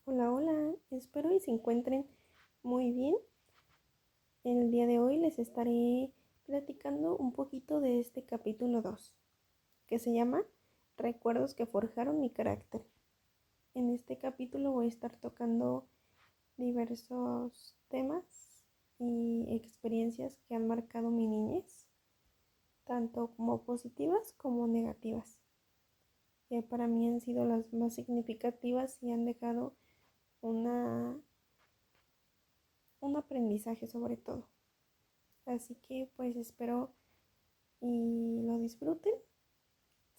Hola, hola, espero y se encuentren muy bien. El día de hoy les estaré platicando un poquito de este capítulo 2, que se llama Recuerdos que forjaron mi carácter. En este capítulo voy a estar tocando diversos temas y experiencias que han marcado mi niñez, tanto como positivas como negativas, que para mí han sido las más significativas y han dejado un aprendizaje sobre todo. Así que pues espero y lo disfruten,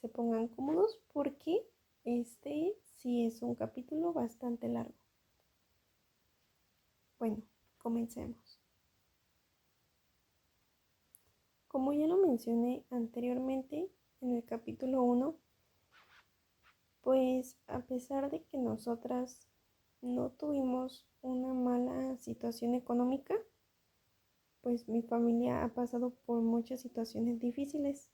se pongan cómodos porque este sí es un capítulo bastante largo. Bueno, comencemos. Como ya lo mencioné anteriormente en el capítulo 1, pues a pesar de que nosotras no tuvimos una mala situación económica, pues mi familia ha pasado por muchas situaciones difíciles.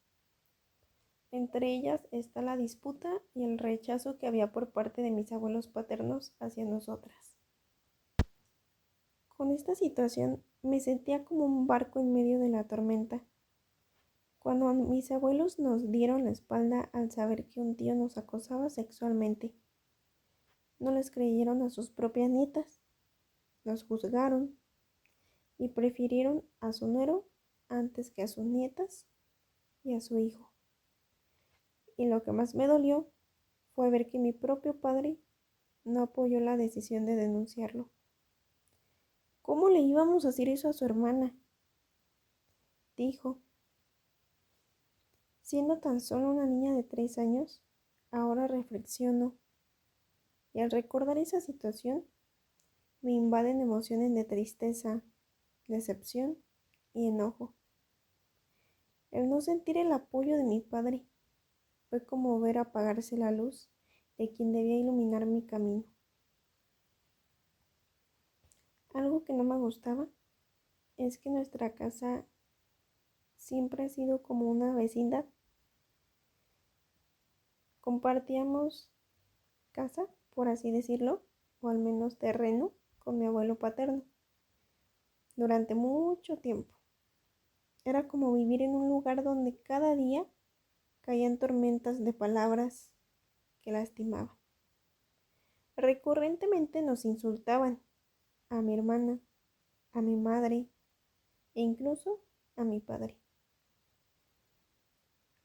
Entre ellas está la disputa y el rechazo que había por parte de mis abuelos paternos hacia nosotras. Con esta situación me sentía como un barco en medio de la tormenta. Cuando mis abuelos nos dieron la espalda al saber que un tío nos acosaba sexualmente, no les creyeron a sus propias nietas, nos juzgaron y prefirieron a su nuero antes que a sus nietas y a su hijo. Y lo que más me dolió fue ver que mi propio padre no apoyó la decisión de denunciarlo. ¿Cómo le íbamos a hacer eso a su hermana?, dijo. Siendo tan solo una niña de 3 años, ahora reflexiono y al recordar esa situación me invaden emociones de tristeza, decepción y enojo. El no sentir el apoyo de mi padre fue como ver apagarse la luz de quien debía iluminar mi camino. Algo que no me gustaba es que nuestra casa siempre ha sido como una vecindad. Compartíamos casa, por así decirlo, o al menos terreno, con mi abuelo paterno durante mucho tiempo. Era como vivir en un lugar donde cada día caían tormentas de palabras que lastimaban. Recurrentemente nos insultaban a mi hermana, a mi madre e incluso a mi padre.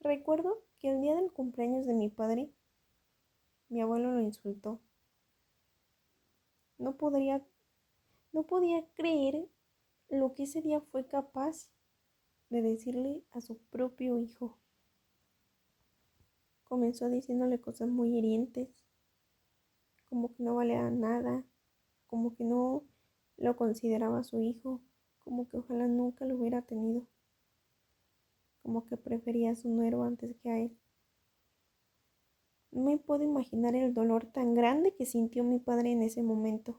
Recuerdo que el día del cumpleaños de mi padre, mi abuelo lo insultó. No podía creer lo que ese día fue capaz de decirle a su propio hijo. Comenzó diciéndole cosas muy hirientes, como que no valía nada, como que no lo consideraba su hijo, como que ojalá nunca lo hubiera tenido, como que prefería a su nuero antes que a él. No me puedo imaginar el dolor tan grande que sintió mi padre en ese momento,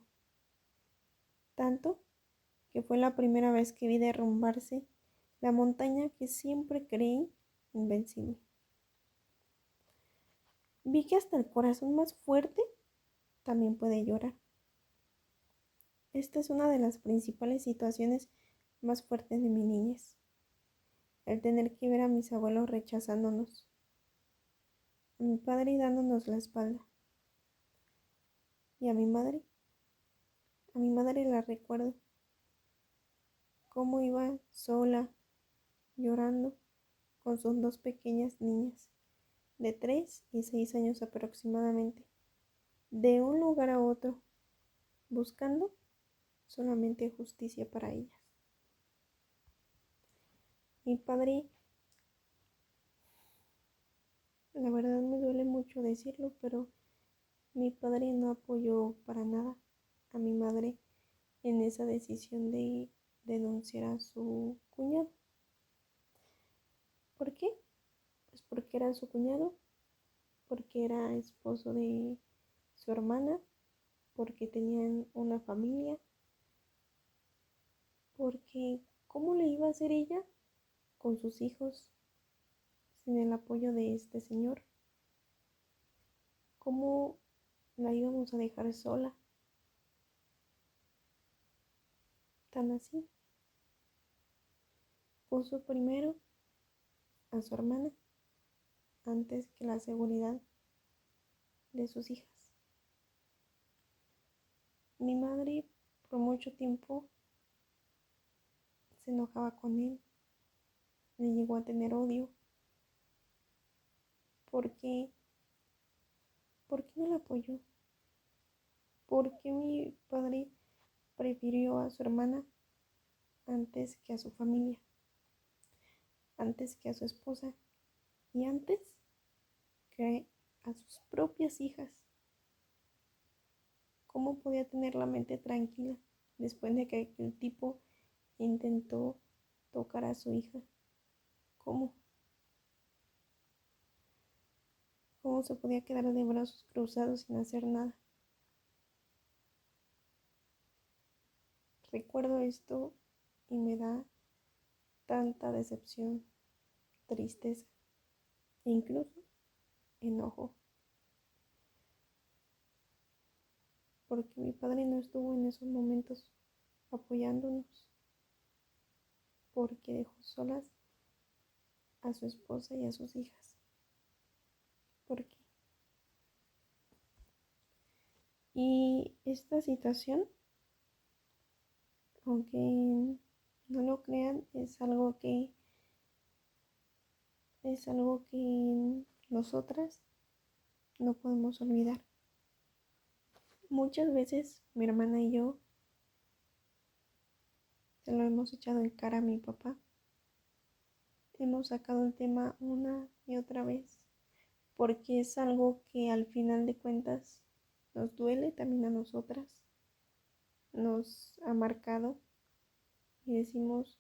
tanto que fue la primera vez que vi derrumbarse la montaña que siempre creí invencible. Vi que hasta el corazón más fuerte también puede llorar. Esta es una de las principales situaciones más fuertes de mi niñez. El tener que ver a mis abuelos rechazándonos, a mi padre dándonos la espalda. Y a mi madre la recuerdo, cómo iba sola, llorando, con sus 2 pequeñas niñas, de 3 y 6 años aproximadamente, de un lugar a otro, buscando solamente justicia para ellas. Mi padre, la verdad me duele mucho decirlo, pero mi padre no apoyó para nada a mi madre en esa decisión de denunciar a su cuñado. ¿Por qué? Pues porque era su cuñado, porque era esposo de su hermana, porque tenían una familia, porque ¿cómo le iba a hacer ella con sus hijos sin el apoyo de este señor? ¿Cómo la íbamos a dejar sola? tan así. Puso primero a su hermana antes que la seguridad de sus hijas. Mi madre por mucho tiempo se enojaba con él, le llegó a tener odio. ¿Por qué? ¿Por qué no la apoyó? ¿Por qué mi padre prefirió a su hermana antes que a su familia, antes que a su esposa y antes que a sus propias hijas? ¿Cómo podía tener la mente tranquila después de que el tipo intentó tocar a su hija? ¿Cómo? ¿Cómo se podía quedar de brazos cruzados sin hacer nada? Recuerdo esto y me da tanta decepción, tristeza e incluso enojo. Porque mi padre no estuvo en esos momentos apoyándonos, porque dejó solas a su esposa y a sus hijas. ¿Por qué? Y esta situación, aunque no lo crean, es algo que nosotras no podemos olvidar. Muchas veces mi hermana y yo se lo hemos echado en cara a mi papá. Hemos sacado el tema una y otra vez, porque es algo que al final de cuentas nos duele también a nosotras, nos ha marcado y decimos,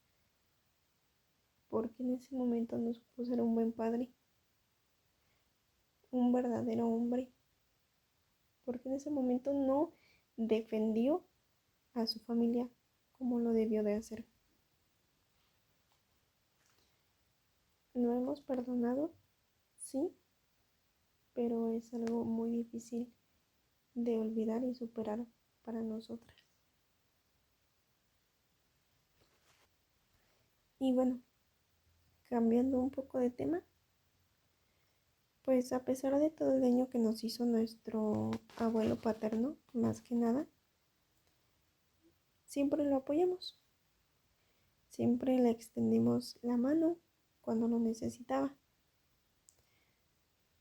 ¿por qué en ese momento no supo ser un buen padre, un verdadero hombre? ¿Por qué en ese momento no defendió a su familia como lo debió de hacer? ¿Lo hemos perdonado? Sí, pero es algo muy difícil de olvidar y superar para nosotras. Y bueno, cambiando un poco de tema, pues a pesar de todo el daño que nos hizo nuestro abuelo paterno, más que nada, siempre lo apoyamos. Siempre le extendimos la mano cuando lo necesitaba.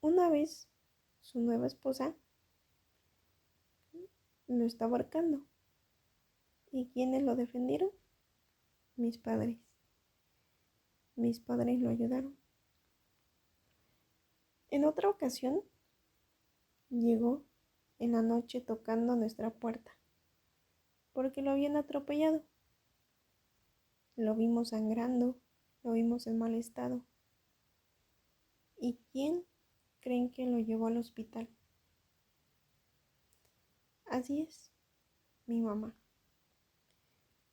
Una vez, su nueva esposa lo estaba ahorcando. ¿Y quiénes lo defendieron? Mis padres. Mis padres lo ayudaron. En otra ocasión, llegó en la noche tocando nuestra puerta, porque lo habían atropellado. Lo vimos sangrando, lo vimos en mal estado. ¿Y quién creen que lo llevó al hospital? Así es, mi mamá,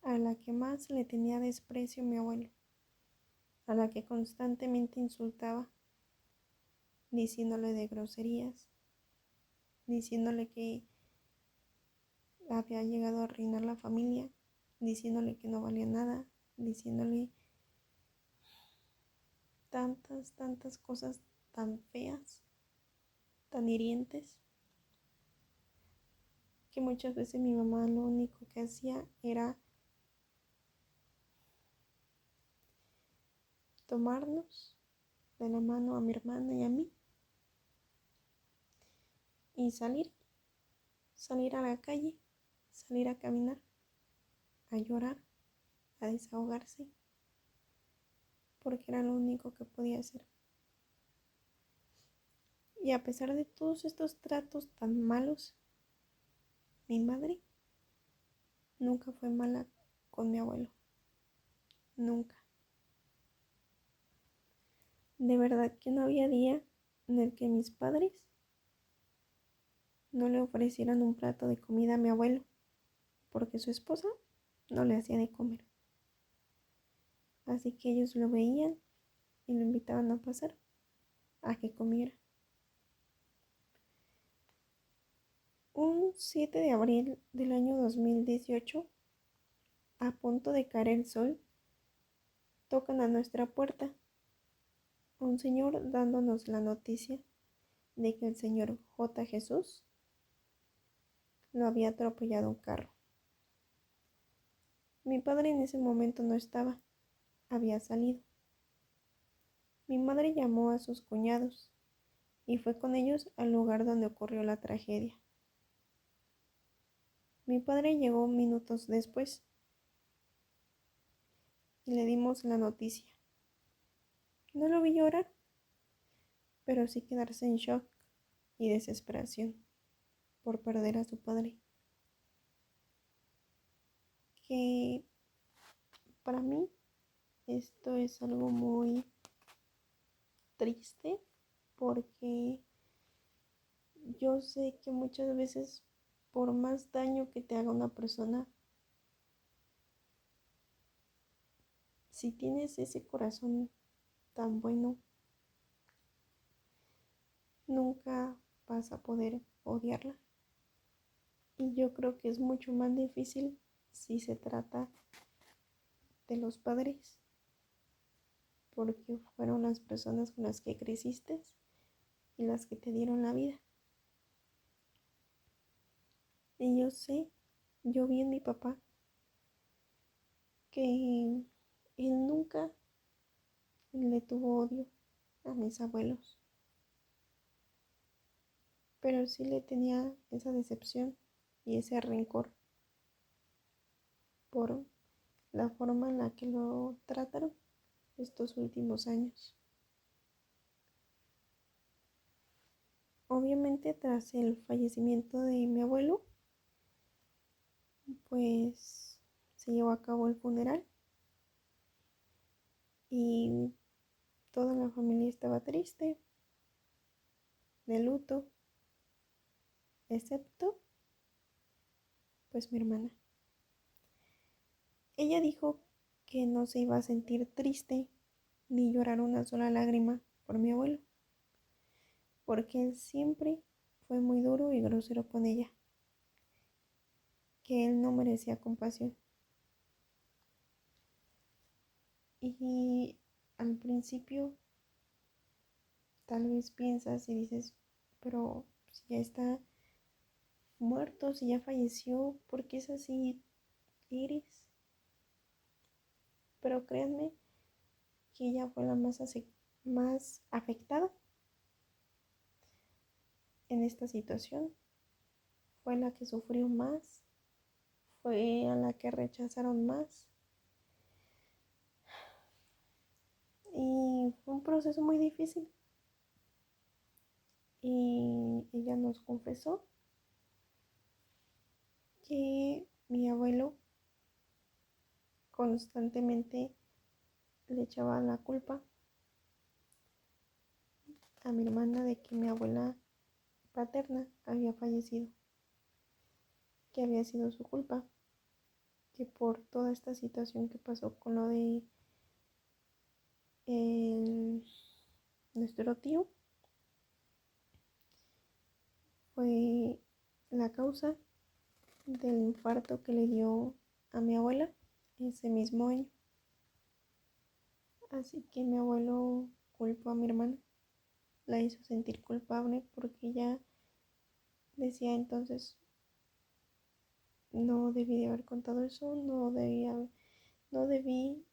a la que más le tenía desprecio mi abuelo, a la que constantemente insultaba, diciéndole de groserías, diciéndole que había llegado a arruinar la familia, diciéndole que no valía nada, diciéndole tantas cosas tan feas, tan hirientes, que muchas veces mi mamá lo único que hacía era tomarnos de la mano a mi hermana y a mí y salir a la calle, salir a caminar, a llorar, a desahogarse, porque era lo único que podía hacer. Y a pesar de todos estos tratos tan malos, mi madre nunca fue mala con mi abuelo, nunca. De verdad que no había día en el que mis padres no le ofrecieran un plato de comida a mi abuelo, porque su esposa no le hacía de comer. Así que ellos lo veían y lo invitaban a pasar a que comiera. Un 7 de abril del año 2018 a punto de caer el sol, tocan a nuestra puerta un señor dándonos la noticia de que el señor J. Jesús lo había atropellado un carro. Mi padre en ese momento no estaba, había salido. Mi madre llamó a sus cuñados y fue con ellos al lugar donde ocurrió la tragedia. Mi padre llegó minutos después y le dimos la noticia. No lo vi llorar, pero sí quedarse en shock y desesperación por perder a su padre. Que para mí esto es algo muy triste porque yo sé que muchas veces por más daño que te haga una persona, si tienes ese corazón tan bueno, nunca vas a poder odiarla. Y yo creo que es mucho más difícil si se trata de los padres, porque fueron las personas con las que creciste y las que te dieron la vida. Y yo sé, yo vi en mi papá que él nunca le tuvo odio a mis abuelos, pero sí le tenía esa decepción y ese rencor por la forma en la que lo trataron estos últimos años. Obviamente tras el fallecimiento de mi abuelo, pues se llevó a cabo el funeral y toda la familia estaba triste, de luto, excepto pues mi hermana. Ella dijo que no se iba a sentir triste ni llorar una sola lágrima por mi abuelo, porque él siempre fue muy duro y grosero con ella, que él no merecía compasión. Y al principio tal vez piensas y dices, pero si ya está muerto, si ya falleció, ¿por qué es así, Iris? Pero créanme que ella fue la más afectada en esta situación, fue la que sufrió más, fue a la que rechazaron más. Y fue un proceso muy difícil. Y ella nos confesó que mi abuelo constantemente le echaba la culpa a mi hermana de que mi abuela paterna había fallecido, que había sido su culpa, que por toda esta situación que pasó con lo de nuestro tío fue la causa del infarto que le dio a mi abuela ese mismo año. Así que mi abuelo culpó a mi hermana, la hizo sentir culpable porque ella decía entonces no debí de haber contado eso, no debí,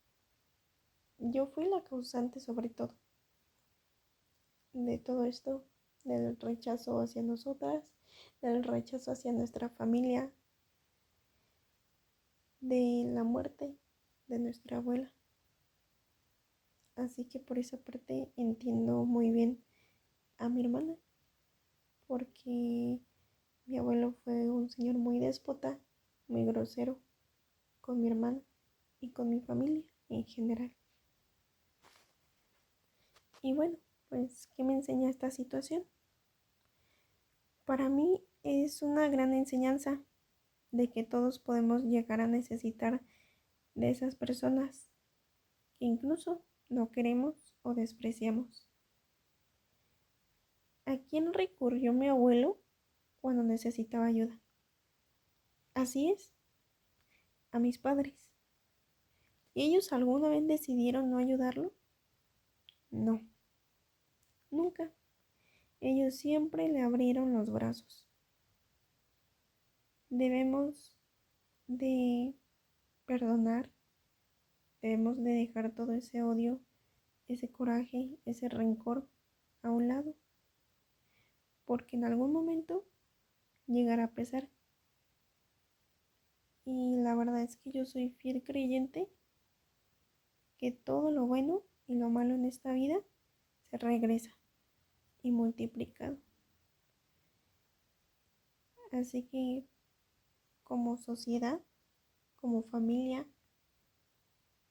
yo fui la causante sobre todo de todo esto, del rechazo hacia nosotras, del rechazo hacia nuestra familia, de la muerte de nuestra abuela. Así que por esa parte entiendo muy bien a mi hermana, porque mi abuelo fue un señor muy déspota, muy grosero con mi hermana y con mi familia en general. Y bueno, pues, ¿qué me enseña esta situación? Para mí es una gran enseñanza de que todos podemos llegar a necesitar de esas personas que incluso no queremos o despreciamos. ¿A quién recurrió mi abuelo cuando necesitaba ayuda? Así es, a mis padres. ¿Y ellos alguna vez decidieron no ayudarlo? No, nunca. Ellos siempre le abrieron los brazos. Debemos de perdonar, debemos de dejar todo ese odio, ese coraje, ese rencor a un lado, porque en algún momento llegará a pesar. Y la verdad es que yo soy fiel creyente que todo lo bueno y lo malo en esta vida se regresa y multiplicado. Así que como sociedad, como familia,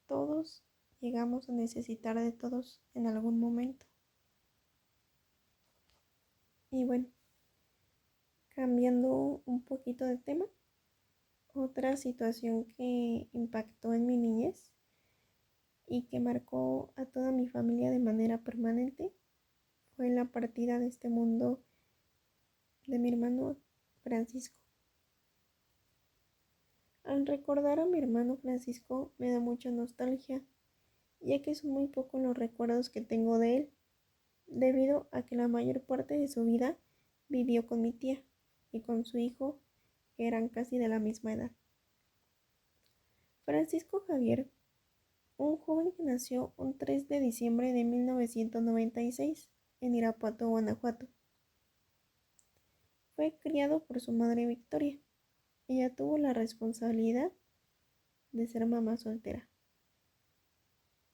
todos llegamos a necesitar de todos en algún momento. Y bueno, cambiando un poquito de tema, otra situación que impactó en mi niñez y que marcó a toda mi familia de manera permanente fue la partida de este mundo de mi hermano Francisco. Al recordar a mi hermano Francisco me da mucha nostalgia, ya que son muy pocos los recuerdos que tengo de él, debido a que la mayor parte de su vida vivió con mi tía y con su hijo, que eran casi de la misma edad. Francisco Javier, un joven que nació un 3 de diciembre de 1996 en Irapuato, Guanajuato. Fue criado por su madre Victoria. Ella tuvo la responsabilidad de ser mamá soltera.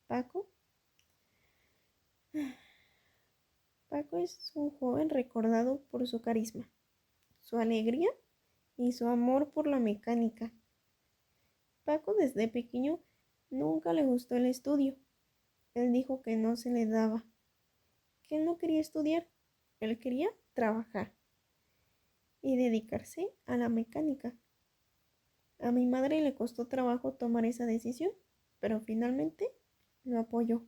Paco. Paco es un joven recordado por su carisma, su alegría y su amor por la mecánica. Paco desde pequeño nunca le gustó el estudio. Él dijo que no se le daba, que él no quería estudiar, él quería trabajar y dedicarse a la mecánica. A mi madre le costó trabajo tomar esa decisión, pero finalmente lo apoyó.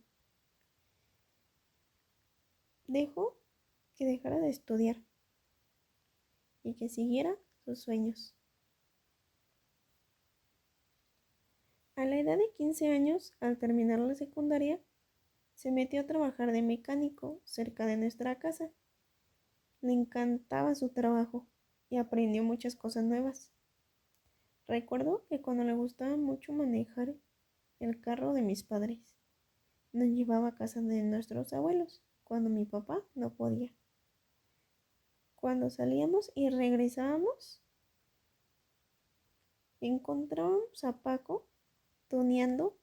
Dejó que dejara de estudiar y que siguiera sus sueños. A la edad de 15 años, al terminar la secundaria, se metió a trabajar de mecánico cerca de nuestra casa. Le encantaba su trabajo y aprendió muchas cosas nuevas. Recuerdo que cuando le gustaba mucho manejar el carro de mis padres, nos llevaba a casa de nuestros abuelos cuando mi papá no podía. Cuando salíamos y regresábamos, encontrábamos a Paco tuneando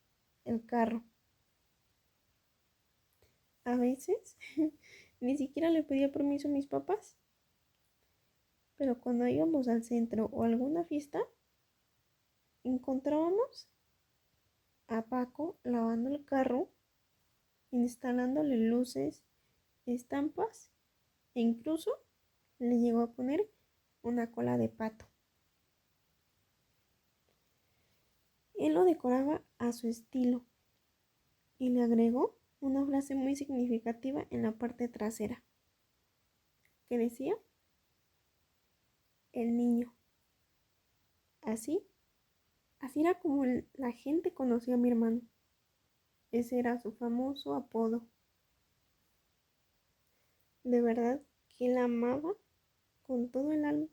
el carro. A veces ni siquiera le pedía permiso a mis papás, pero cuando íbamos al centro o a alguna fiesta, encontrábamos a Paco lavando el carro, instalándole luces, estampas e incluso le llegó a poner una cola de pato. Él lo decoraba a su estilo y le agregó una frase muy significativa en la parte trasera, que decía, el niño. Así, así era como la gente conocía a mi hermano. Ese era su famoso apodo. De verdad que él amaba con todo el alma,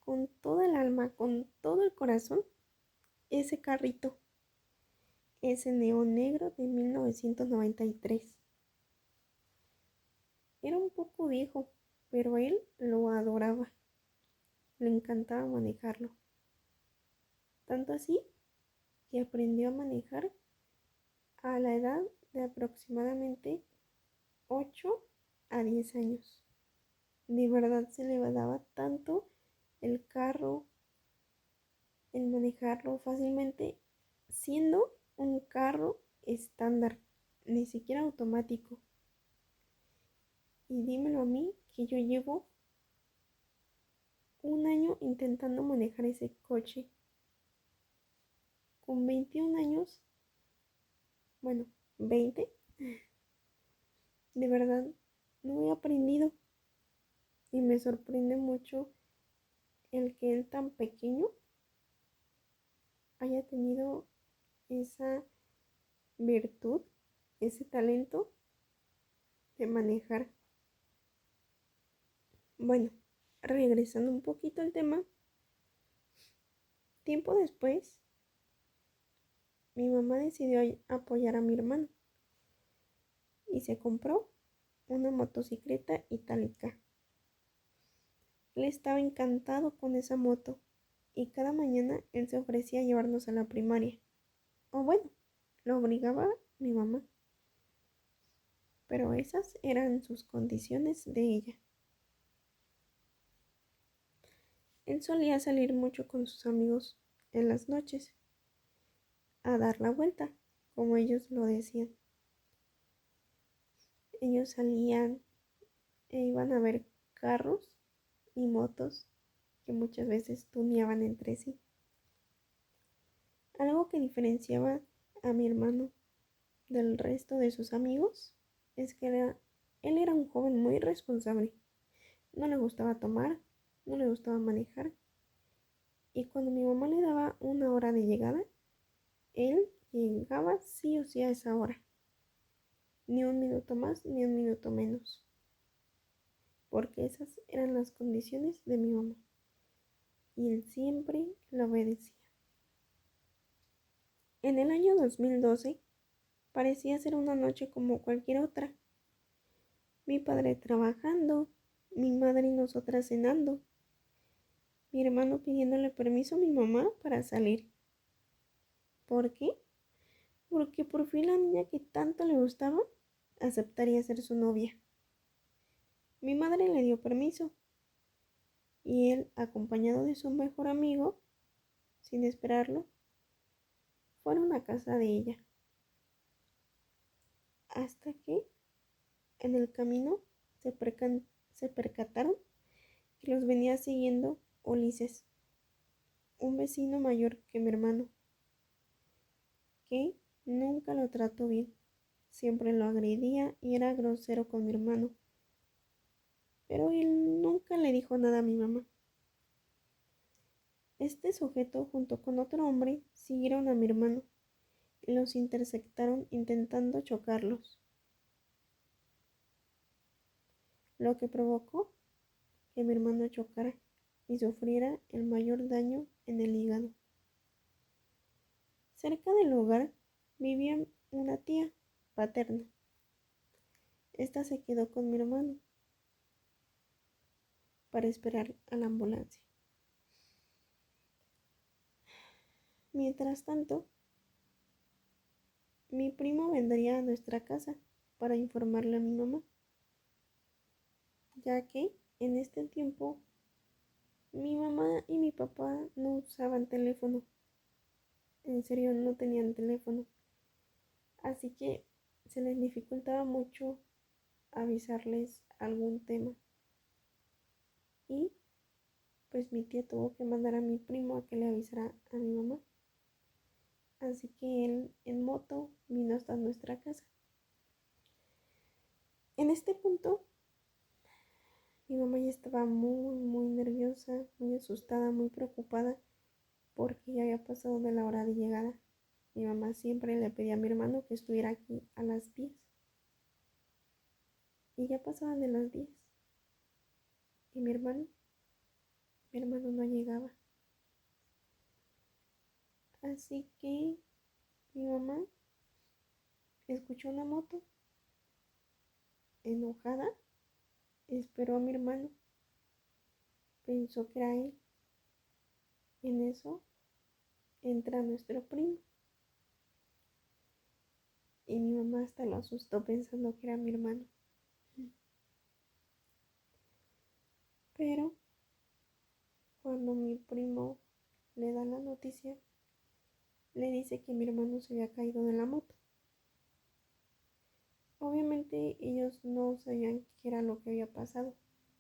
con toda el alma, con todo el corazón, ese carrito, ese neón negro de 1993. Era un poco viejo, pero él lo adoraba. Le encantaba manejarlo. Tanto así que aprendió a manejar a la edad de aproximadamente 8 a 10 años. De verdad se le daba tanto el carro, el manejarlo fácilmente, siendo un carro estándar, ni siquiera automático. Y dímelo a mí que yo llevo un año intentando manejar ese coche. Con 21 años, bueno, 20, de verdad no he aprendido. Y me sorprende mucho el que él tan pequeño haya tenido esa virtud, ese talento de manejar. Bueno, regresando un poquito al tema, tiempo después, mi mamá decidió apoyar a mi hermano y se compró una motocicleta itálica. Él estaba encantado con esa moto y cada mañana él se ofrecía a llevarnos a la primaria. O bueno, lo obligaba mi mamá. Pero esas eran sus condiciones de ella. Él solía salir mucho con sus amigos en las noches a dar la vuelta, como ellos lo decían. Ellos salían e iban a ver carros y motos que muchas veces tuneaban entre sí. Algo que diferenciaba a mi hermano del resto de sus amigos es que él era un joven muy responsable. No le gustaba tomar, no le gustaba manejar. Y cuando mi mamá le daba una hora de llegada, él llegaba sí o sí a esa hora. Ni un minuto más, ni un minuto menos. Porque esas eran las condiciones de mi mamá. Y él siempre la obedecía. En el año 2012 parecía ser una noche como cualquier otra. Mi padre trabajando, mi madre y nosotras cenando, mi hermano pidiéndole permiso a mi mamá para salir. ¿Por qué? Porque por fin la niña que tanto le gustaba aceptaría ser su novia. Mi madre le dio permiso y él, acompañado de su mejor amigo, sin esperarlo, fueron a casa de ella. Hasta que en el camino se percataron que los venía siguiendo Ulises, un vecino mayor que mi hermano, que nunca lo trató bien. Siempre lo agredía y era grosero con mi hermano. Pero él nunca le dijo nada a mi mamá. Este sujeto, junto con otro hombre, siguieron a mi hermano y los interceptaron intentando chocarlos, lo que provocó que mi hermano chocara y sufriera el mayor daño en el hígado. Cerca del hogar vivía una tía paterna. Esta se quedó con mi hermano para esperar a la ambulancia. Mientras tanto, mi primo vendría a nuestra casa para informarle a mi mamá, ya que en este tiempo mi mamá y mi papá no usaban teléfono. En serio, no tenían teléfono. Así que se les dificultaba mucho avisarles algún tema. Y pues mi tía tuvo que mandar a mi primo a que le avisara a mi mamá. Así que él en moto vino hasta nuestra casa. En este punto, mi mamá ya estaba muy nerviosa, muy asustada, muy preocupada porque ya había pasado de la hora de llegada. Mi mamá siempre le pedía a mi hermano que estuviera aquí a las 10. Y ya pasaban de las 10. Y mi hermano no llegaba. Así que mi mamá escuchó una moto enojada, esperó a mi hermano, pensó que era él. En eso entra nuestro primo. Y mi mamá hasta lo asustó pensando que era mi hermano. Pero cuando mi primo le da la noticia, le dice que mi hermano se había caído de la moto. Obviamente ellos no sabían qué era lo que había pasado,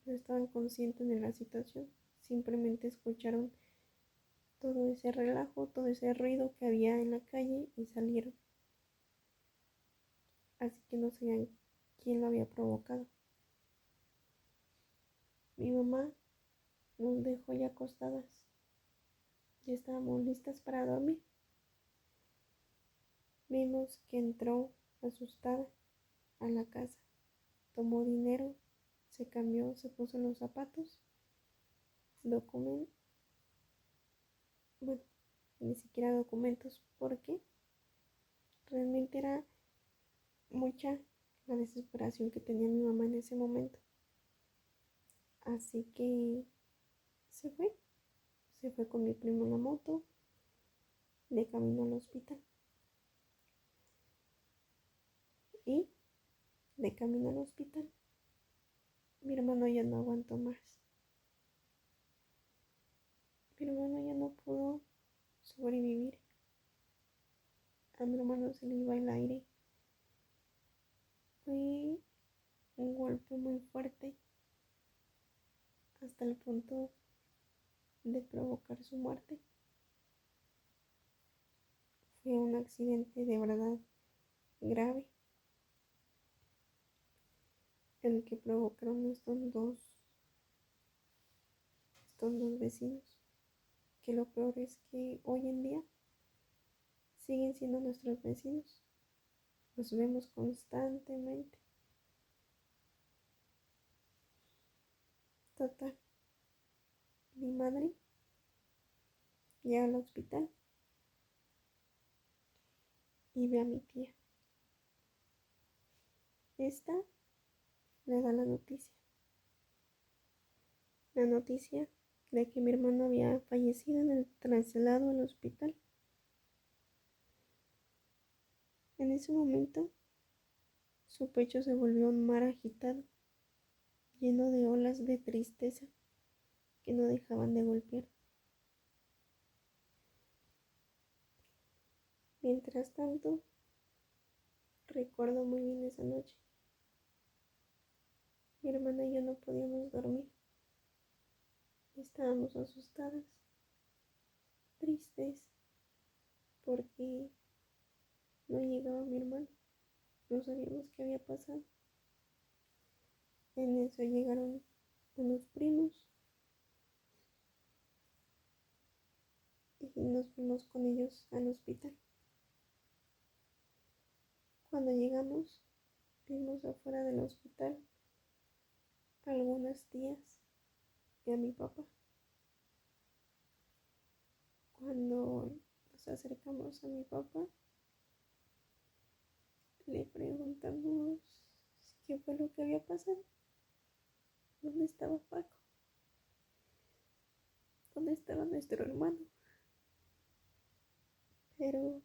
no estaban conscientes de la situación, simplemente escucharon todo ese relajo, todo ese ruido que había en la calle y salieron. Así que no sabían quién lo había provocado. Mi mamá nos dejó ya acostadas, ya estábamos listas para dormir. Vimos que entró asustada a la casa, tomó dinero, se cambió, se puso los zapatos, documentos, bueno, ni siquiera documentos, porque realmente era mucha la desesperación que tenía mi mamá en ese momento. Así que se fue, se fue con mi primo en la moto, de camino al hospital. Y de camino al hospital, mi hermano ya no aguantó más. Mi hermano ya no pudo sobrevivir. A mi hermano se le iba el aire. Fue un golpe muy fuerte hasta el punto de provocar su muerte. Fue un accidente de verdad grave el que provocaron estos dos vecinos, que lo peor es que hoy en día siguen siendo nuestros vecinos. Los vemos constantemente. Total, mi madre llega al hospital y ve a mi tía. Esta le da la noticia de que mi hermano había fallecido en el traslado al hospital. En ese momento, su pecho se volvió un mar agitado, lleno de olas de tristeza que no dejaban de golpear. Mientras tanto, recuerdo muy bien esa noche. Mi hermana y yo no podíamos dormir. Estábamos asustadas, tristes, porque no llegaba mi hermano. No sabíamos qué había pasado. En eso llegaron unos primos y nos fuimos con ellos al hospital. Cuando llegamos, vimos afuera del hospital a algunas tías y a mi papá. Cuando nos acercamos a mi papá, le preguntamos qué fue lo que había pasado. ¿Dónde estaba Paco? ¿Dónde estaba nuestro hermano? Pero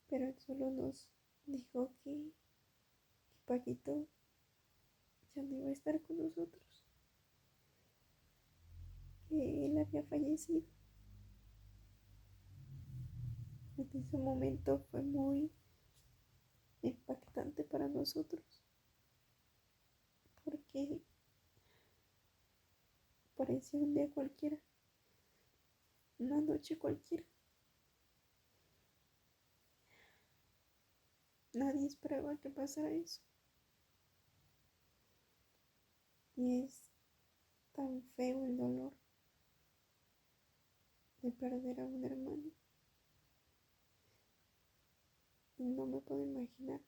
él solo nos dijo que Paquito ya no iba a estar con nosotros, que él había fallecido. En ese momento fue muy impactante para nosotros, porque parecía un día cualquiera, una noche cualquiera. Nadie esperaba que pasara eso. Y es tan feo el dolor de perder a un hermano. Y no me puedo imaginar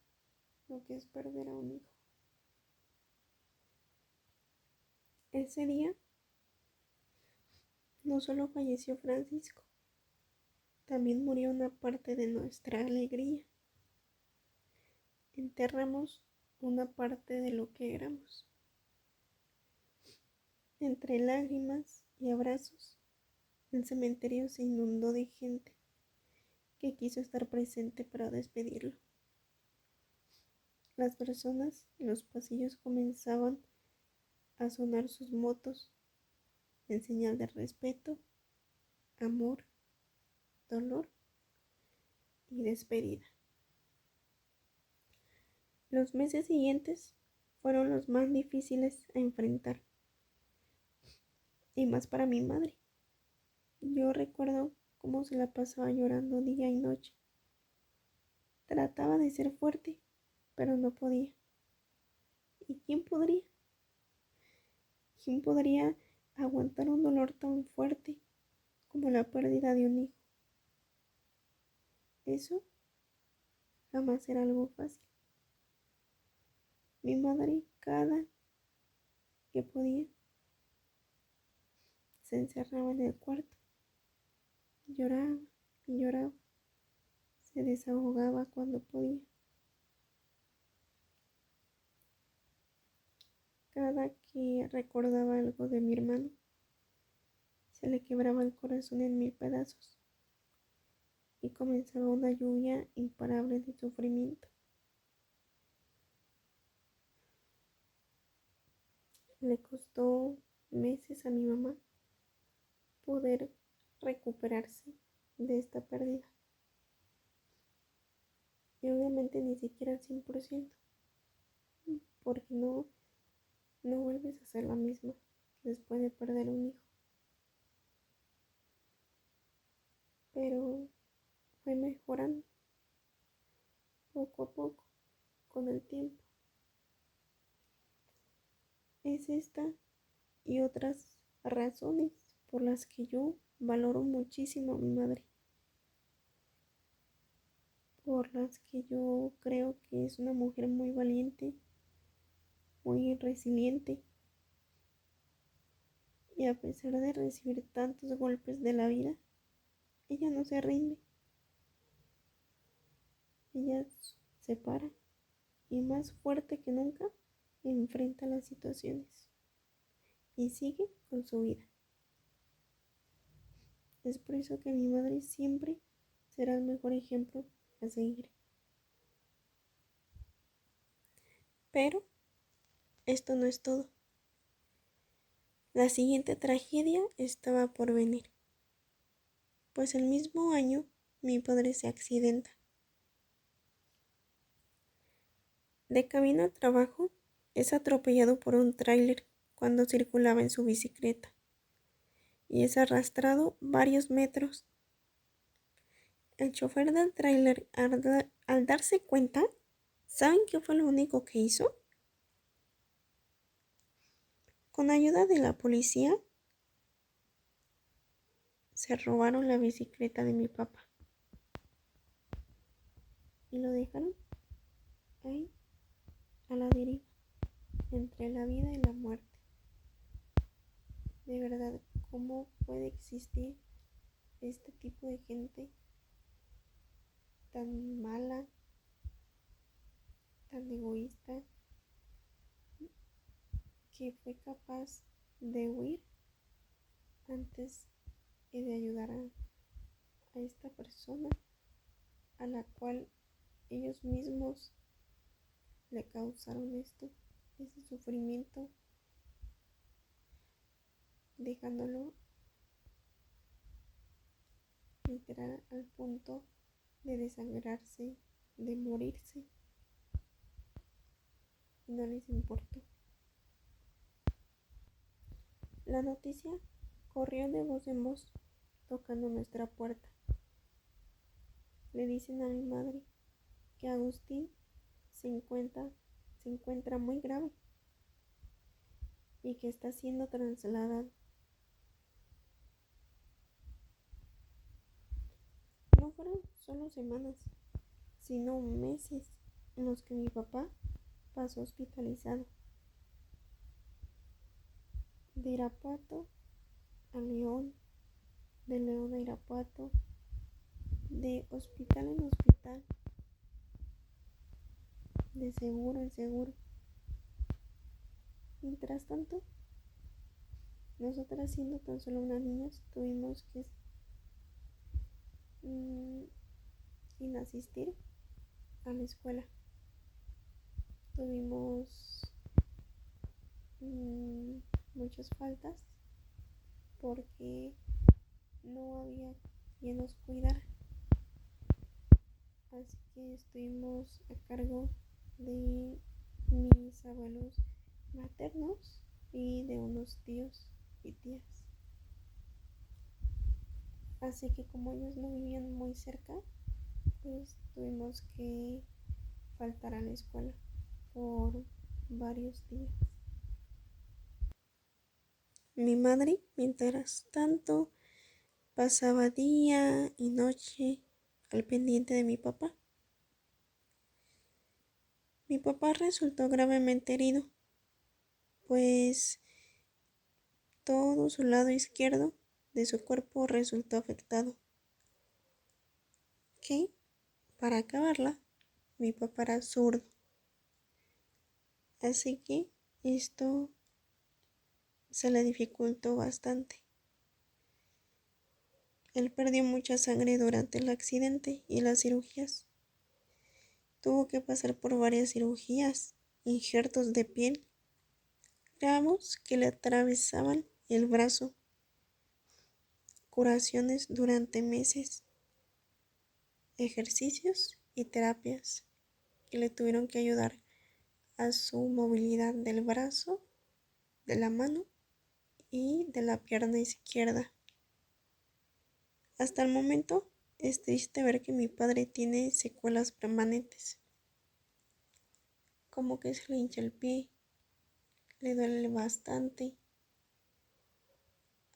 lo que es perder a un hijo. Ese día no solo falleció Francisco, también murió una parte de nuestra alegría. Enterramos una parte de lo que éramos. Entre lágrimas y abrazos, el cementerio se inundó de gente que quiso estar presente para despedirlo. Las personas en los pasillos comenzaban a sonar sus motos en señal de respeto, amor, dolor y despedida. Los meses siguientes fueron los más difíciles a enfrentar, y más para mi madre. Yo recuerdo cómo se la pasaba llorando día y noche. Trataba de ser fuerte, pero no podía. ¿Y quién podría? ¿Quién podría aguantar un dolor tan fuerte como la pérdida de un hijo? eso jamás era algo fácil. Mi madre, cada que podía, se encerraba en el cuarto, lloraba y lloraba, se desahogaba cuando podía. Cada que recordaba algo de mi hermano, se le quebraba el corazón en mil pedazos y comenzaba una lluvia imparable de sufrimiento. Le costó meses a mi mamá poder recuperarse de esta pérdida. Y obviamente ni siquiera al 100%, porque no vuelves a ser la misma después de perder un hijo. Pero fue mejorando poco a poco con el tiempo. Es esta y otras razones por las que yo valoro muchísimo a mi madre, por las que yo creo que es una mujer muy valiente, muy resiliente, y a pesar de recibir tantos golpes de la vida, ella no se rinde. Ella se para y más fuerte que nunca enfrenta las situaciones y sigue con su vida. Es por eso que mi madre siempre será el mejor ejemplo a seguir. Pero esto no es todo. La siguiente tragedia estaba por venir, pues el mismo año mi padre se accidenta. De camino al trabajo, es atropellado por un tráiler cuando circulaba en su bicicleta y es arrastrado varios metros. El chofer del tráiler, al darse cuenta, ¿saben qué fue lo único que hizo? Con ayuda de la policía, se robaron la bicicleta de mi papá y lo dejaron ahí, a la deriva, entre la vida y la muerte. De verdad, ¿cómo puede existir este tipo de gente tan mala, tan egoísta, que fue capaz de huir antes de ayudar a esta persona a la cual ellos mismos le causaron esto, ese sufrimiento, dejándolo literal al punto de desangrarse, de morirse, y no les importó? La noticia corrió de voz en voz, tocando nuestra puerta. Le dicen a mi madre que Agustín se encuentra muy grave y que está siendo trasladado. No fueron solo semanas, sino meses en los que mi papá pasó hospitalizado. De Irapuato a León, de León a Irapuato, de hospital en hospital, de seguro en seguro. Mientras tanto, nosotras, siendo tan solo unas niñas, tuvimos que sin asistir a la escuela. Tuvimos muchas faltas porque no había quien nos cuidara. Así que estuvimos a cargo de mis abuelos maternos y de unos tíos y tías. Así que como ellos no vivían muy cerca, pues tuvimos que faltar a la escuela por varios días. Mi madre, mientras tanto, pasaba día y noche al pendiente de mi papá. Mi papá resultó gravemente herido, pues todo su lado izquierdo de su cuerpo resultó afectado. Que, para acabarla, mi papá era zurdo. Así que esto se le dificultó bastante. Él perdió mucha sangre durante el accidente y las cirugías. Tuvo que pasar por varias cirugías, injertos de piel, clavos que le atravesaban el brazo, curaciones durante meses, ejercicios y terapias que le tuvieron que ayudar a su movilidad del brazo, de la mano y de la pierna izquierda. Hasta el momento es triste ver que mi padre tiene secuelas permanentes, como que se le hincha el pie, le duele bastante,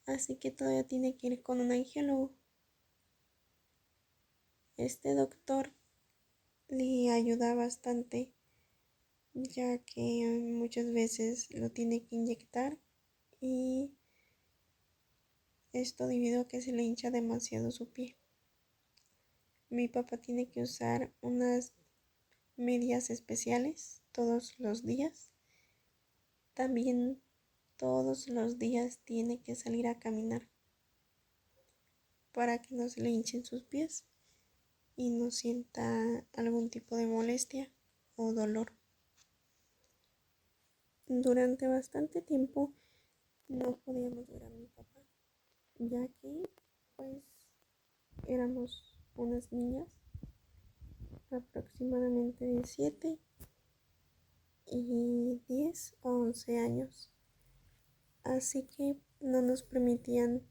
así que todavía tiene que ir con un angiólogo. Este doctor le ayuda bastante, ya que muchas veces lo tiene que inyectar, y esto debido a que se le hincha demasiado su pie. Mi papá tiene que usar unas medias especiales todos los días. También todos los días tiene que salir a caminar para que no se le hinchen sus pies y no sienta algún tipo de molestia o dolor. Durante bastante tiempo no podíamos ver a mi papá, ya que pues éramos unas niñas aproximadamente de 7 y 10 o 11 años, así que no nos permitían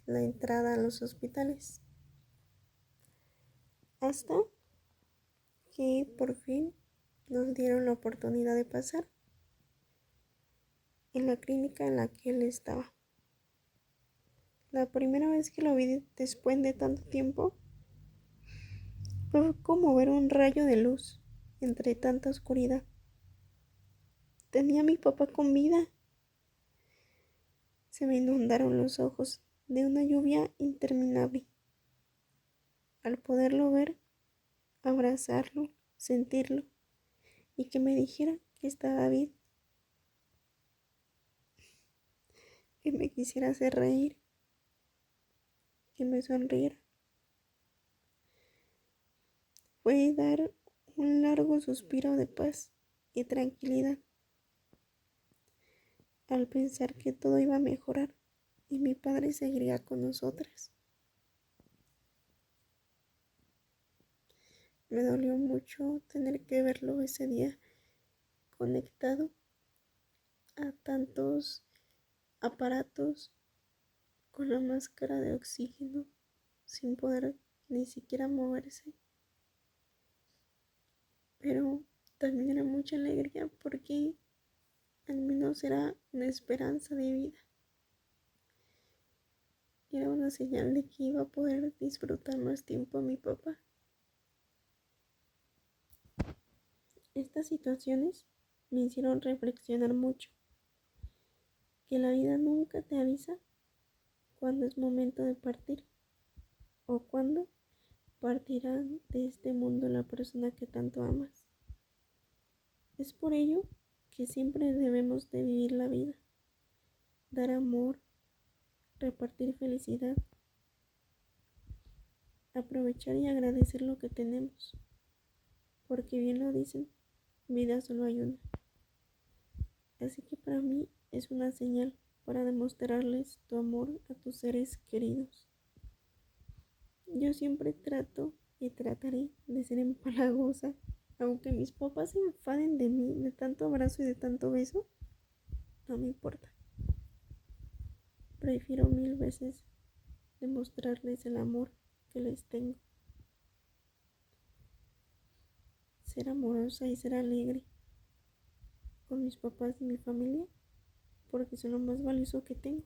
la entrada a los hospitales. Hasta que por fin nos dieron la oportunidad de pasar en la clínica en la que él estaba. La primera vez que lo vi después de tanto tiempo fue como ver un rayo de luz entre tanta oscuridad. Tenía a mi papá con vida. Se me inundaron los ojos de una lluvia interminable. Al poderlo ver, abrazarlo, sentirlo y que me dijera que estaba bien, que me quisiera hacer reír, que me sonriera, fue dar un largo suspiro de paz y tranquilidad al pensar que todo iba a mejorar y mi padre seguiría con nosotras. Me dolió mucho tener que verlo ese día conectado a tantos aparatos con la máscara de oxígeno sin poder ni siquiera moverse. Pero también era mucha alegría porque al menos era una esperanza de vida. Era una señal de que iba a poder disfrutar más tiempo a mi papá. Estas situaciones me hicieron reflexionar mucho, que la vida nunca te avisa cuando es momento de partir o cuando partirá de este mundo la persona que tanto amas. Es por ello que siempre debemos de vivir la vida, dar amor, repartir felicidad, aprovechar y agradecer lo que tenemos, porque bien lo dicen, vida solo hay una. Así que para mí es una señal para demostrarles tu amor a tus seres queridos. Yo siempre trato y trataré de ser empalagosa, aunque mis papás se enfaden de mí, de tanto abrazo y de tanto beso, no me importa. Prefiero 1000 veces demostrarles el amor que les tengo. Ser amorosa y ser alegre con mis papás y mi familia, porque son lo más valioso que tengo.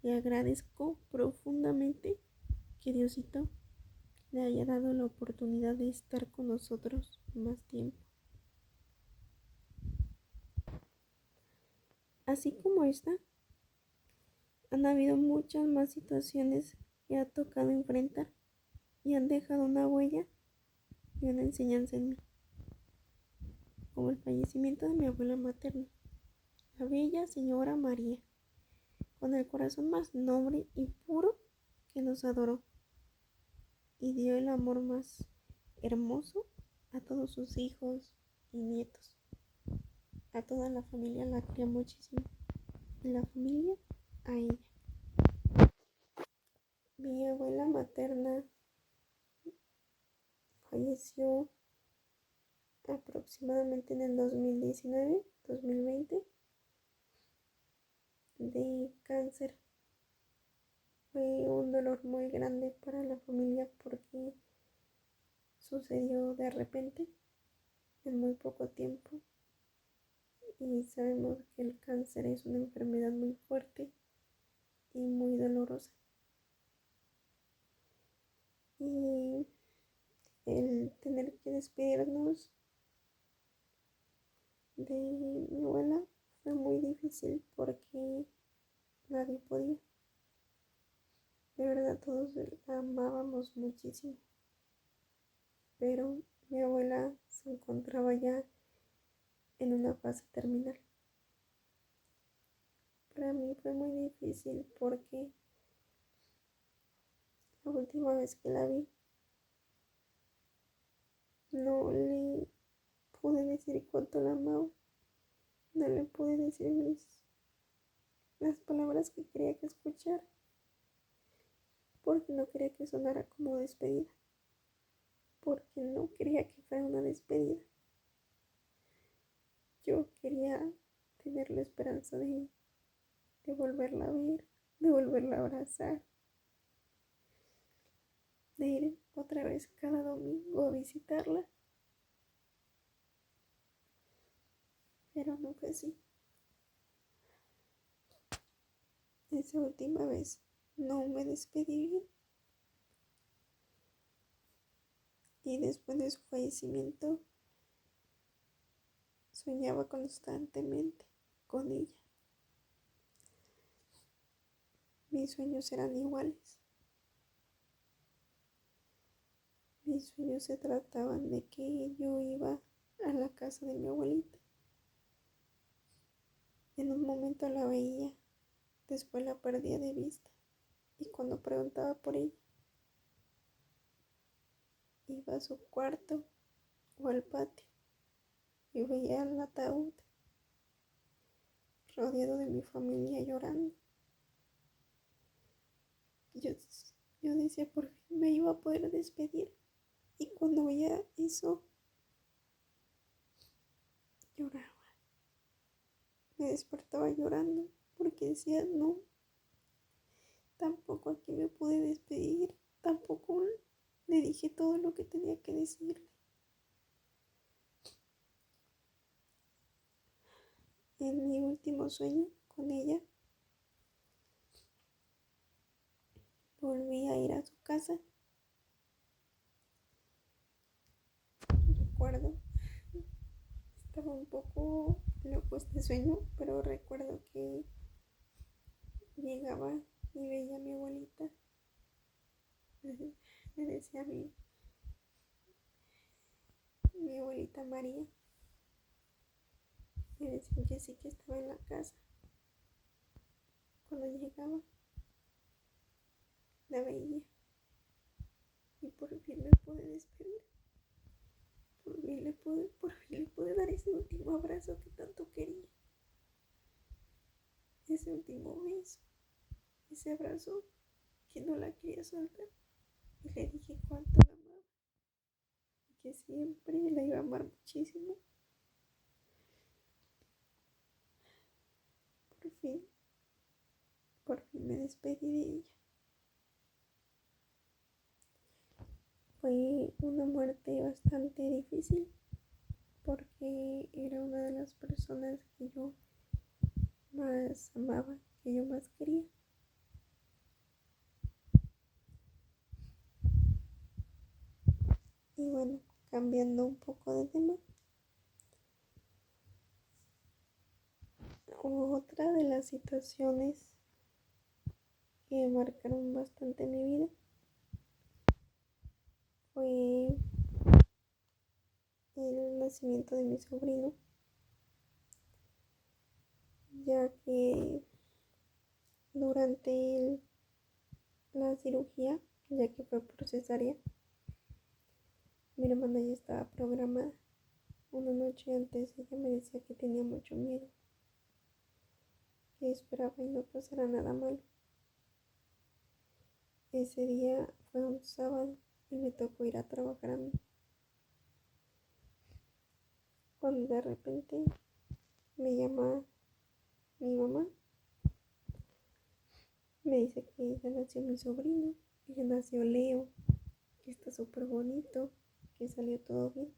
Y agradezco profundamente que Diosito le haya dado la oportunidad de estar con nosotros más tiempo. Así como esta, han habido muchas más situaciones que ha tocado enfrentar y han dejado una huella y una enseñanza en mí, como el fallecimiento de mi abuela materna, la bella señora María, con el corazón más noble y puro, que nos adoró y dio el amor más hermoso a todos sus hijos y nietos. A toda la familia la quería muchísimo y la familia a ella. Mi abuela materna falleció aproximadamente en el 2019-2020 de cáncer. Fue un dolor muy grande para la familia porque sucedió de repente, en muy poco tiempo, y sabemos que el cáncer es una enfermedad muy fuerte y muy dolorosa. Y el tener que despedirnos de mi abuela fue muy difícil porque nadie podía. De verdad todos la amábamos muchísimo, pero mi abuela se encontraba ya en una fase terminal. Para mí fue muy difícil porque la última vez que la vi no le pude decir cuánto la amaba, no le pude decir las palabras que quería que escuchara, porque no quería que sonara como despedida, porque no quería que fuera una despedida. Yo quería tener la esperanza de volverla a ver, de volverla a abrazar, de ir otra vez cada domingo a visitarla, pero no fue así. Esa última vez no me despedí bien y después de su fallecimiento soñaba constantemente con ella. Mis sueños eran iguales. Mis sueños se trataban de que yo iba a la casa de mi abuelita. En un momento la veía, después la perdía de vista y cuando preguntaba por ella, iba a su cuarto o al patio y veía el ataúd rodeado de mi familia llorando. Yo, yo decía, por fin me iba a poder despedir, y cuando veía eso, lloraba. Me despertaba llorando porque decía, no, tampoco aquí me pude despedir, tampoco le dije todo lo que tenía que decirle. En mi último sueño con ella, volví a ir a su casa. Recuerdo, estaba un poco loco este sueño, pero recuerdo que llegaba y veía a mi abuelita. Le decía a mi abuelita María. Me decían que sí, que estaba en la casa. Cuando llegaba, la veía y por fin me pude despedir. Por fin le pude dar ese último abrazo que tanto quería. Ese último beso, ese abrazo que no la quería soltar. Y le dije cuánto la amaba y que siempre la iba a amar muchísimo. Por fin, por fin me despedí de ella. Fue una muerte bastante difícil porque era una de las personas que yo más amaba, que yo más quería. cambiando un poco de tema, otra de las situaciones que marcaron bastante mi vida fue el nacimiento de mi sobrino, ya que durante la cirugía, ya que fue por cesárea, mi hermana ya estaba programada. Una noche antes ella me decía que tenía mucho miedo, que esperaba y no pasara nada malo. Ese día fue un sábado y me tocó ir a trabajar a mí. Cuando de repente me llama mi mamá, me dice que ya nació mi sobrino, que ya nació Leo, que está súper bonito, que salió todo bien.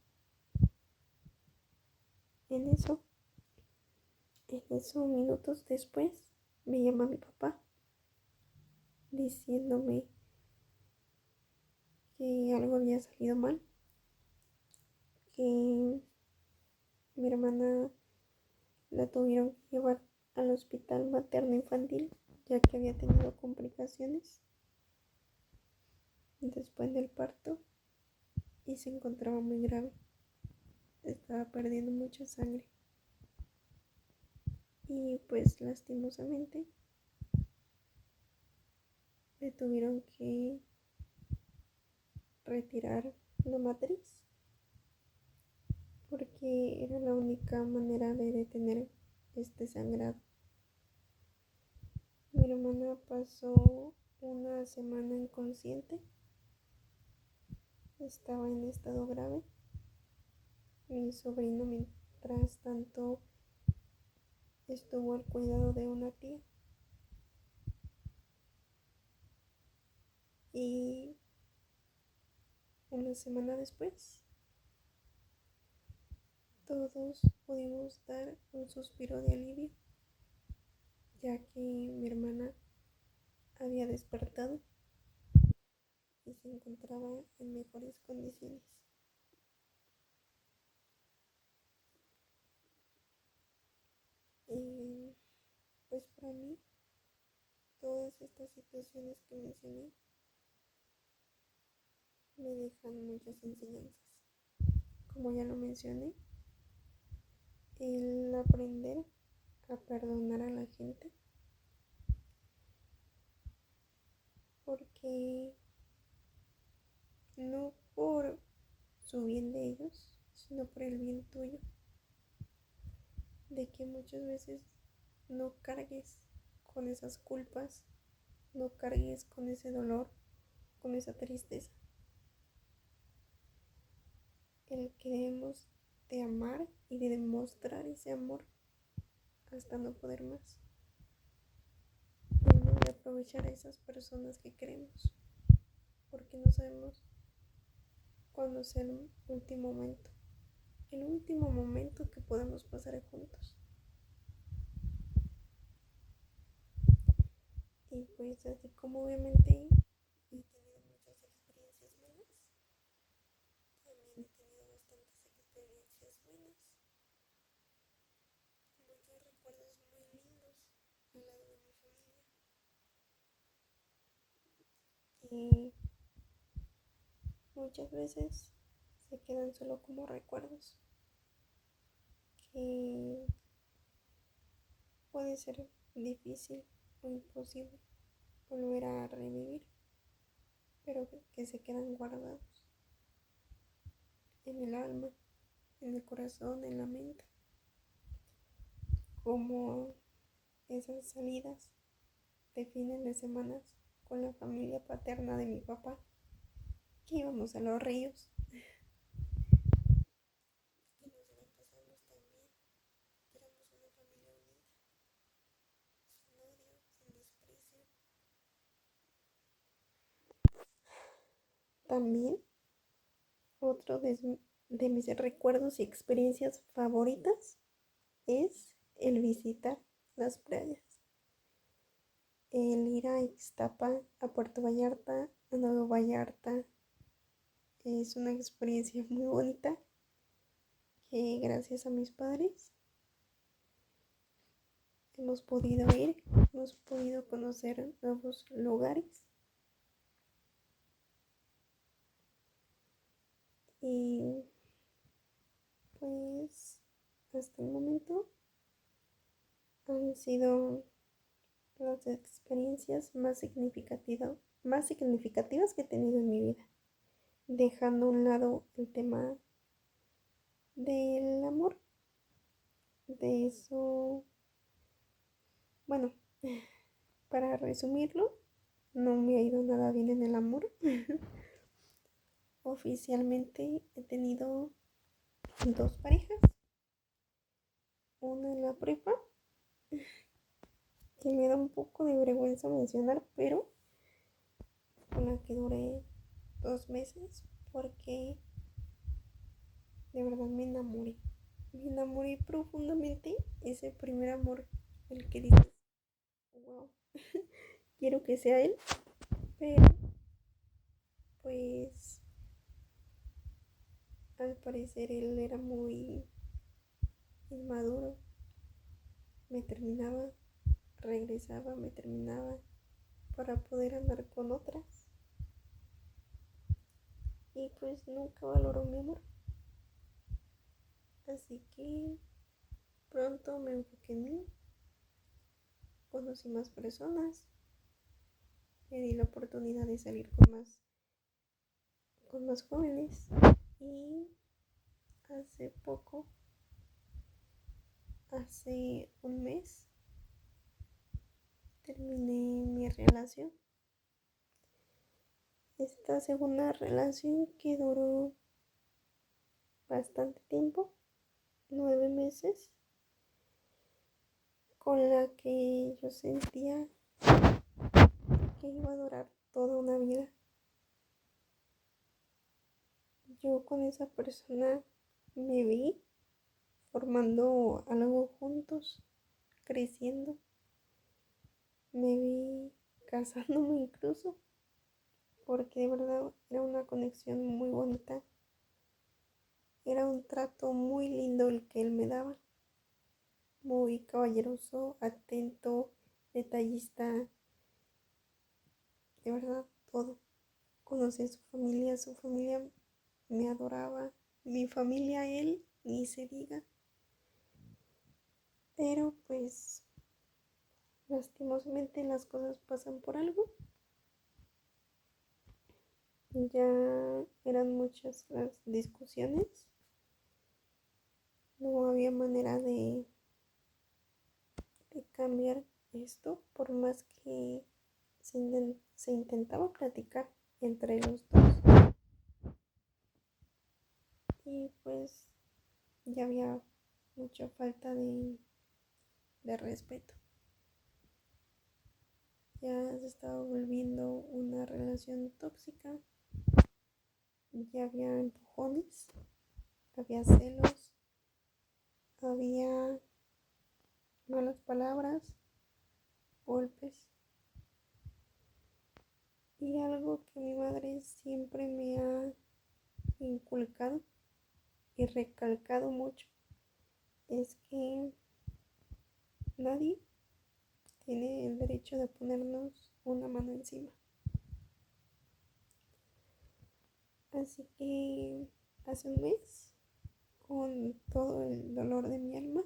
En eso, minutos después, me llama mi papá diciéndome que algo había salido mal, que mi hermana la tuvieron que llevar al hospital materno infantil, ya que había tenido complicaciones después del parto y se encontraba muy grave. Estaba perdiendo mucha sangre. Y pues lastimosamente le tuvieron que retirar la matriz porque era la única manera de detener este sangrado. Mi hermana pasó una semana inconsciente, estaba en estado grave. Mi sobrino mientras tanto estuvo al cuidado de una tía y una semana después todos pudimos dar un suspiro de alivio, ya que mi hermana había despertado y se encontraba en mejores condiciones. Y pues para mí todas estas situaciones que mencioné me dejan muchas enseñanzas. Como ya lo mencioné, el aprender a perdonar a la gente, porque no por su bien de ellos, sino por el bien tuyo, de que muchas veces no cargues con esas culpas, no cargues con ese dolor, con esa tristeza. El que debemos de amar y de demostrar ese amor hasta no poder más. Debemos de aprovechar a esas personas que queremos, porque no sabemos cuándo sea el último momento que podemos pasar juntos. Y pues así como obviamente he tenido muchas experiencias malas, también he tenido bastantes experiencias buenas, muchos recuerdos muy lindos al lado de mi familia. Y muchas veces se quedan solo como recuerdos que puede ser difícil o imposible volver a revivir, pero que se quedan guardados en el alma, en el corazón, en la mente, como esas salidas de fines de semana con la familia paterna de mi papá, que íbamos a los ríos, que nos la pasamos tan bien, que éramos una familia unida, sin odio, sin desprecio. También otro de mis recuerdos y experiencias favoritas es el visitar las playas, el ir a Ixtapa, a Puerto Vallarta, a Nuevo Vallarta, Es una experiencia muy bonita que gracias a mis padres hemos podido ir, hemos podido conocer nuevos lugares y pues hasta el momento han sido las experiencias más significativas que he tenido en mi vida, dejando a un lado el tema del amor. De eso, bueno, para resumirlo, no me ha ido nada bien en el amor. Oficialmente he tenido dos parejas, una en la prepa, que me da un poco de vergüenza mencionar, pero con la que duré 2 meses porque de verdad me enamoré. Me enamoré profundamente, ese primer amor, el que dices, wow, quiero que sea él, pero pues al parecer él era muy inmaduro, me terminaba, regresaba, me terminaba para poder andar con otras y pues nunca valoró mi amor. Así que pronto me enfoqué en mí, conocí más personas, me di la oportunidad de salir con más jóvenes y hace poco, hace un mes, terminé mi relación. Esta segunda relación que duró bastante tiempo, 9 meses, con la que yo sentía que iba a durar toda una vida. Yo con esa persona me vi formando algo juntos, creciendo, me vi casándome incluso, porque de verdad era una conexión muy bonita, era un trato muy lindo el que él me daba, muy caballeroso, atento, detallista, de verdad todo. Conocí a su familia me adoraba, mi familia él, ni se diga, pero pues lastimosamente las cosas pasan por algo. Ya eran muchas las discusiones, no había manera de cambiar esto, por más que se intentaba platicar entre los dos. Y pues ya había mucha falta de respeto. Ya se estaba volviendo una relación tóxica, ya había empujones, había celos, había malas palabras, golpes. Y algo que mi madre siempre me ha inculcado y recalcado mucho es que nadie tiene el derecho de ponernos una mano encima. Así que hace un mes, con todo el dolor de mi alma,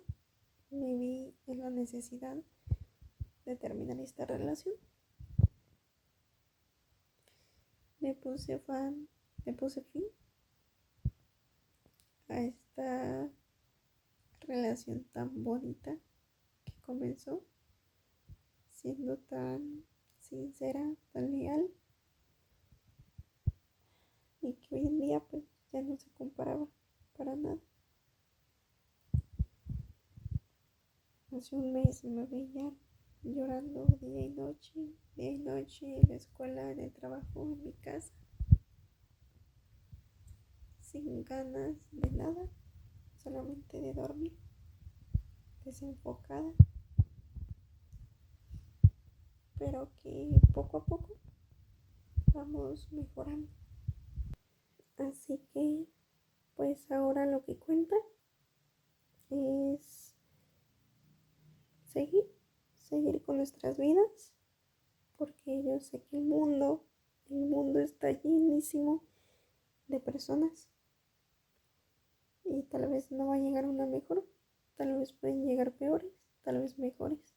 me vi en la necesidad de terminar esta relación. Le puse fin a esta relación tan bonita que comenzó siendo tan sincera, tan leal y que hoy en día pues ya no se comparaba para nada. Hace un mes me veía llorando día y noche, en la escuela, en el trabajo, en mi casa, sin ganas de nada, solamente de dormir, desenfocada, pero que poco a poco vamos mejorando. Así que pues ahora lo que cuenta es seguir, seguir con nuestras vidas, porque yo sé que el mundo está llenísimo de personas y tal vez no va a llegar una mejor, tal vez pueden llegar peores, tal vez mejores,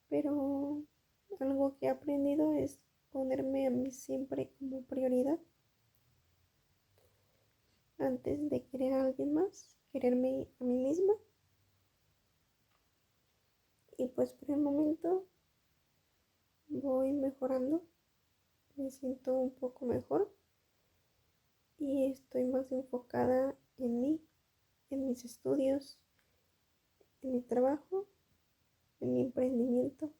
pero algo que he aprendido es ponerme a mí siempre como prioridad antes de querer a alguien más, quererme a mí misma. Y pues por el momento voy mejorando, me siento un poco mejor y estoy más enfocada en mí, en mis estudios, en mi trabajo, en mi emprendimiento,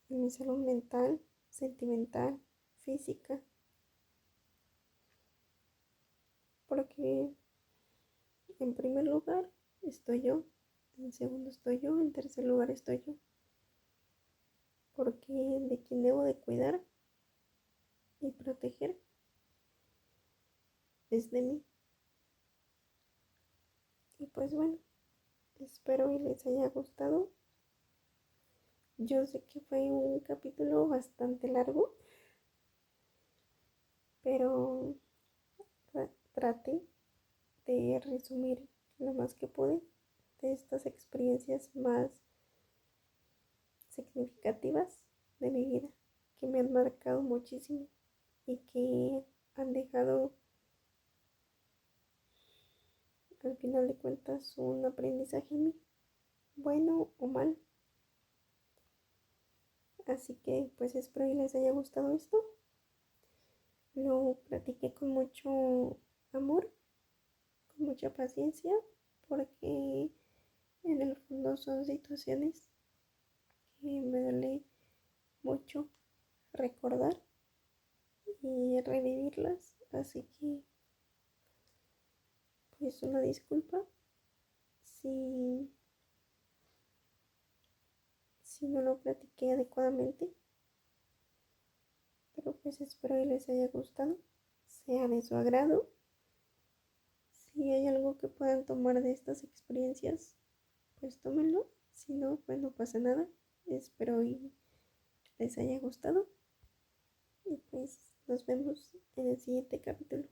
en mi salud mental, sentimental, física, porque en primer lugar estoy yo, en segundo estoy yo, en tercer lugar estoy yo, porque de quien debo de cuidar y proteger es de mí. Y pues bueno, espero y les haya gustado. Yo sé que fue un capítulo bastante largo, pero traté de resumir lo más que pude de estas experiencias más significativas de mi vida, que me han marcado muchísimo y que han dejado al final de cuentas un aprendizaje en mí, bueno o mal. Así que pues espero y les haya gustado esto. Lo platiqué con mucho amor, con mucha paciencia, porque en el fondo son situaciones que me duele mucho recordar y revivirlas. Así que pues una disculpa si, si no lo platiqué adecuadamente, pero pues espero que les haya gustado, sea de su agrado. Si hay algo que puedan tomar de estas experiencias, pues tómenlo. Si no, pues no pasa nada. Espero y les haya gustado. Y pues nos vemos en el siguiente capítulo.